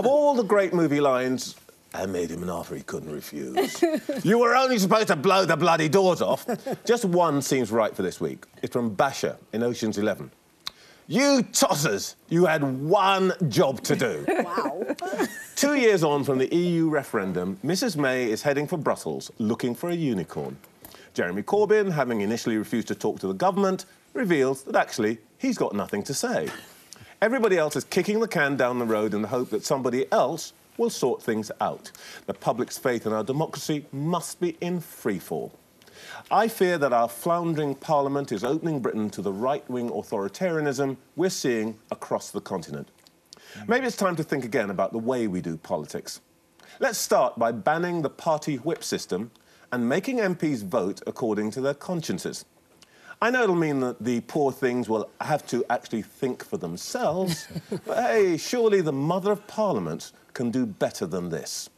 Of all the great movie lines, I made him an offer he couldn't refuse. You were only supposed to blow the bloody doors off. Just one seems right for this week. It's from Basher in Ocean's 11. You tossers, you had one job to do. Wow. 2 years on from the EU referendum, Mrs May is heading for Brussels looking for a unicorn. Jeremy Corbyn, having initially refused to talk to the government, reveals that actually he's got nothing to say. Everybody else is kicking the can down the road in the hope that somebody else will sort things out. The public's faith in our democracy must be in freefall. I fear that our floundering parliament is opening Britain to the right-wing authoritarianism we're seeing across the continent. Maybe it's time to think again about the way we do politics. Let's start by banning the party whip system and making MPs vote according to their consciences. I know it'll mean that the poor things will have to actually think for themselves, but hey, surely the Mother of Parliament can do better than this.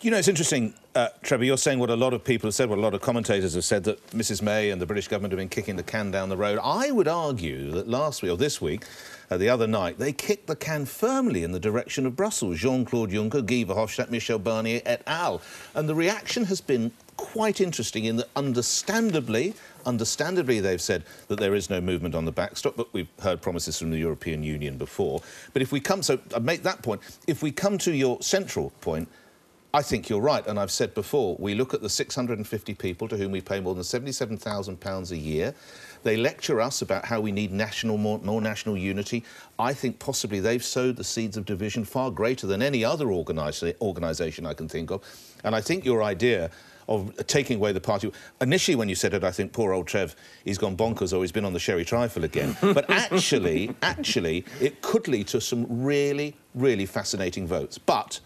You know, it's interesting, Trevor, you're saying what a lot of people have said, what a lot of commentators have said, that Mrs May and the British government have been kicking the can down the road. I would argue that last week, or this week, the other night, they kicked the can firmly in the direction of Brussels. Jean-Claude Juncker, Guy Verhofstadt, Michel Barnier et al. And the reaction has been quite interesting in that understandably, they've said that there is no movement on the backstop, but we've heard promises from the European Union before. But if we come... So, I make that point. If we come to your central point, I think you're right, and I've said before, we look at the 650 people to whom we pay more than £77,000 a year. They lecture us about how we need more national unity. I think possibly they've sowed the seeds of division far greater than any other organisation I can think of. And I think your idea of taking away the party... Initially, when you said it, I think poor old Trev, he's gone bonkers or he's been on the sherry trifle again. But actually, it could lead to some really, really fascinating votes. But...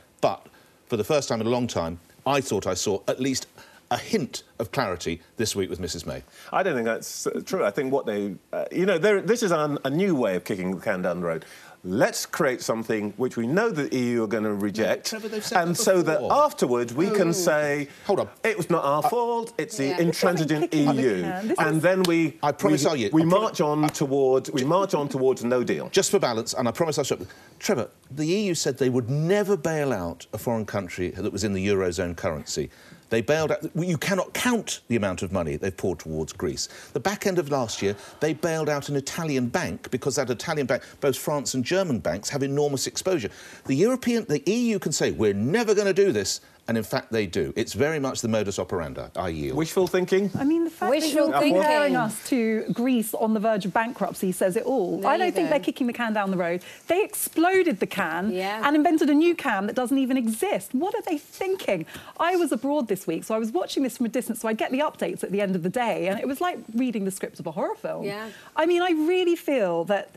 for the first time in a long time, I thought I saw at least a hint of clarity this week with Mrs May. I don't think that's true. I think what they... you know, this is a new way of kicking the can down the road. Let's create something which we know the EU are going to reject, Trevor, they've said and so that afterwards we can say... Hold on. It was not our fault, it's the intransigent EU. And then we... I promise I'll... We march on towards no deal. Just for balance, and I promise I'll stop. Trevor, the EU said they would never bail out a foreign country that was in the Eurozone currency. They bailed out... You cannot count the amount of money they've poured towards Greece. The back end of last year, they bailed out an Italian bank because that Italian bank, both France and German banks, have enormous exposure. The EU can say, we're never going to do this, and in fact they do. It's very much the modus operandi. I yield. Wishful thinking? I mean, the fact that you're comparing us to Greece on the verge of bankruptcy says it all. I don't think they're kicking the can down the road. They exploded the can and invented a new can that doesn't even exist. What are they thinking? I was abroad this week, so I was watching this from a distance, so I get the updates at the end of the day, and it was like reading the script of a horror film. Yeah. I mean, I really feel that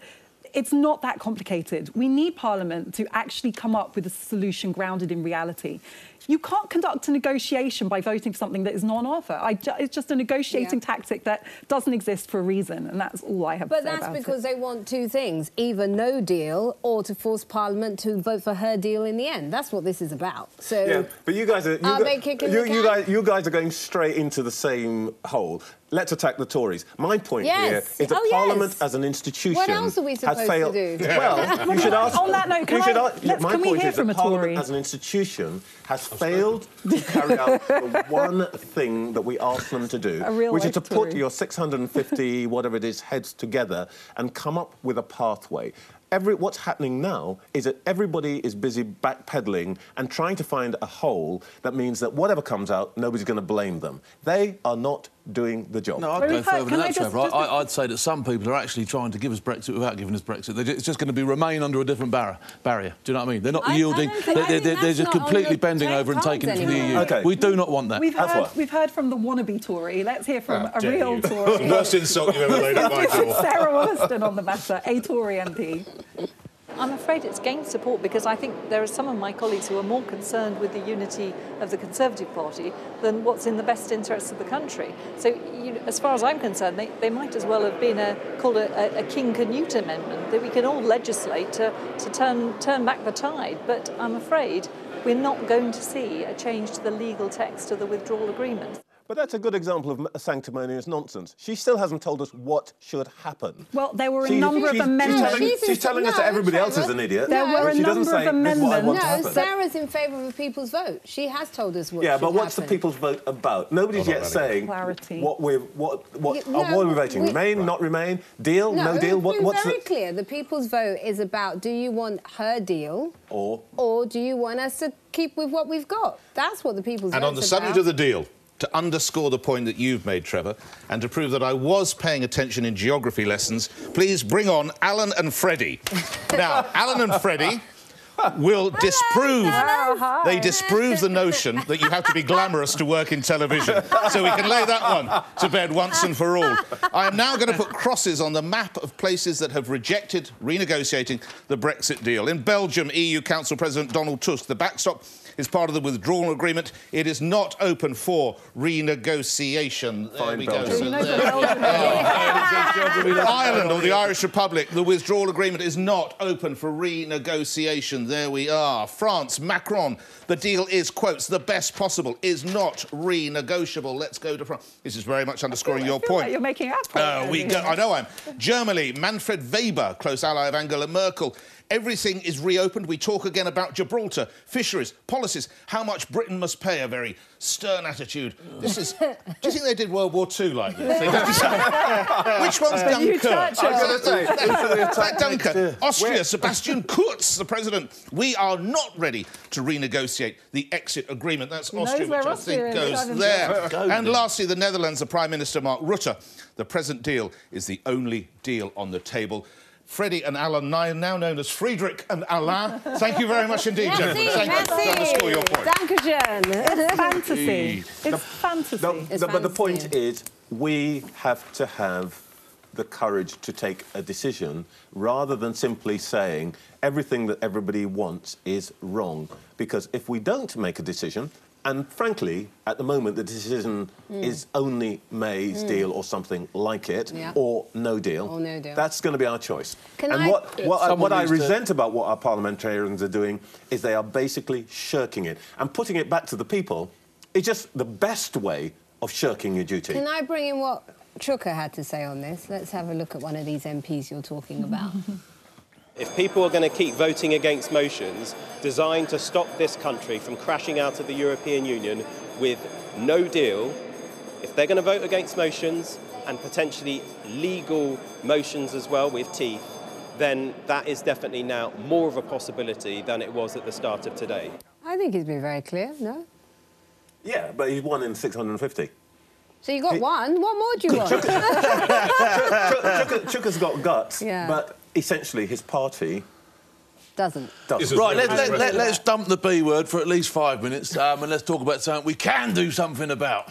it's not that complicated. We need Parliament to actually come up with a solution grounded in reality. You can't conduct a negotiation by voting for something that is not on offer. It's just a negotiating tactic that doesn't exist for a reason, and that's all I have to say about it. But that's because they want two things, either no deal or to force Parliament to vote for her deal in the end. That's what this is about. So yeah, but you guys are... You guys are going straight into the same hole. Let's attack the Tories. My point here is that Parliament as an institution what else are we supposed to do? Well, you should ask... On that note, can we hear from a Tory? Parliament as an institution has failed to carry out the one thing that we asked them to do, which is to put your 650, whatever it is, heads together and come up with a pathway. What's happening now is that everybody is busy backpedaling and trying to find a hole that means that whatever comes out, nobody's going to blame them. They are not doing the job. No, I'd go further than that, Trevor. I'd say that some people are actually trying to give us Brexit without giving us Brexit. It's just going to remain under a different barrier. Do you know what I mean? They're not yielding. They're just completely bending over and taking it from the EU. Okay. We do not want that. We've heard from the wannabe Tory. Let's hear from a real Tory. The worst insult you've ever laid at my door. Sarah Wollaston on the matter, a Tory MP. I'm afraid it's gained support because I think there are some of my colleagues who are more concerned with the unity of the Conservative Party than what's in the best interests of the country. So, as far as I'm concerned, they might as well have been called a King Canute amendment, that we can all legislate to turn back the tide. But I'm afraid we're not going to see a change to the legal text of the withdrawal agreement. But that's a good example of sanctimonious nonsense. She still hasn't told us what should happen. Well, there were a number of amendments. She's telling us that everybody else is an idiot. There were a number of amendments. No, Sarah's in favour of a people's vote. She has told us what should happen. Yeah, but what's the people's vote about? Nobody's yet saying clarity. What are we voting? Remain, not remain, deal, no deal? What's very clear. The people's vote is about, do you want her deal or do you want us to keep with what we've got? That's what the people's vote is about. And on the subject of the deal, to underscore the point that you've made, Trevor, and to prove that I was paying attention in geography lessons, please bring on Alan and Freddie. Now, Alan and Freddie will disprove... They disprove the notion that you have to be glamorous to work in television. So we can lay that one to bed once and for all. I am now going to put crosses on the map of places that have rejected renegotiating the Brexit deal. In Belgium, EU Council President Donald Tusk, the backstop is part of the withdrawal agreement. It is not open for renegotiation. There we go. Ireland, or the Irish Republic, the withdrawal agreement is not open for renegotiation. There we are. France, Macron, the deal is, quotes, the best possible, is not renegotiable. Let's go to France. This is very much underscoring your point. Like you're making up for I know I am. Germany, Manfred Weber, close ally of Angela Merkel. Everything is reopened. We talk again about Gibraltar, fisheries, policies, how much Britain must pay, a very stern attitude. This is... Do you think they did World War II like this? Which one's Dunkirk? Dunkirk. Austria, Sebastian Kurz, the president. We are not ready to renegotiate the exit agreement. That's Austria, which I think goes there. And lastly, the Netherlands, the Prime Minister, Mark Rutte. The present deal is the only deal on the table. Freddie and Alan, now known as Friedrich and Alain. Thank you very much indeed, gentlemen. Thank you. To underscore your point. Dankeschön. Fantasy. It's fantasy. But the point is, we have to have the courage to take a decision rather than simply saying everything that everybody wants is wrong. Because if we don't make a decision, and frankly, at the moment, the decision is only May's deal or something like it, or no deal. Or no deal. That's going to be our choice. What I resent about what our parliamentarians are doing is they are basically shirking it. And putting it back to the people is just the best way of shirking your duty. Can I bring in what Chuka had to say on this? Let's have a look at one of these MPs you're talking about. If people are going to keep voting against motions designed to stop this country from crashing out of the European Union with no deal, if they're going to vote against motions and potentially legal motions as well with teeth, then that is definitely now more of a possibility than it was at the start of today. I think he's been very clear, no? Yeah, but he's 1 in 650. So you got one. What more do you want? Chuka's got guts, but essentially his party doesn't. Right, let's dump the B word for at least 5 minutes and let's talk about something we can do something about.